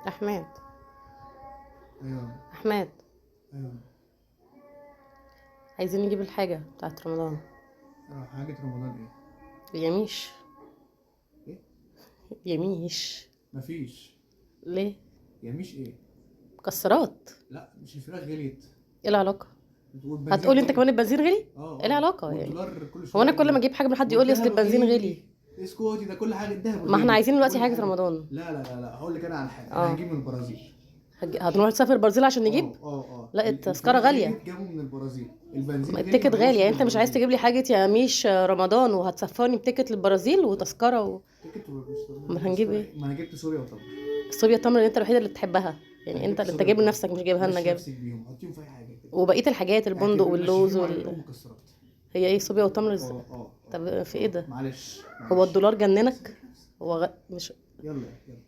احمد. ايوه. احمد، ايوه. عايزين نجيب الحاجه بتاعت رمضان. حاجة رمضان ايه؟ اليميش. ايه؟ يميش. مفيش. ليه؟ يميش ايه؟ مكسرات. لا مش الفراخ غليت. ايه العلاقه؟ والبنزين هتقولي انت غلي. كمان البنزين غلي؟ اه ايه اه العلاقه يعني؟ والدولار كل هو شوية انا كل ما يغلى. اجيب حاجه من حد يقول لي اصل والذهب البنزين غلي؟ غلي. اسكتي، ده كل حاجة، الذهب ما احنا غلي عايزين دلوقتي كل حاجه في حاجة. رمضان. لا هقول لك انا على حاجة، احنا اه. هنجيب من البرازيل. هنروح نسافر البرازيل عشان نجيب؟ لا التذكره الفراخ غاليه. غليت جابوا من البرازيل، البنزين غلي التيكت جابوه غالي، يعني من انت مش عايز البرازيل. تجيب لي حاجه يميش رمضان وهتسفرني بتيكت للبرازيل وتذكره تيكت مش امال هنجيب تذكرة ايه؟ ايه؟ ما انا جبت سوريا وطبعا. الصوبيا التمر اللي انت الوحيده اللي بتحبها، انا يعني انت جبت اللي انت سوريا جايب وطبعا. لنفسك مش جايبها لنا مشي جاب. نفسك بيهم، حطيهم في اي حاجة كده. وبقيه الحاجات البندق اعتبر مشي واللوز فيهم واعتبرهم مكسرات. هي ايه صوبيا والتمر اه طب في ايه ده؟ معلش هو معلش. الدولار سيبك جننك؟ نفسك. هو مش يلا يلا.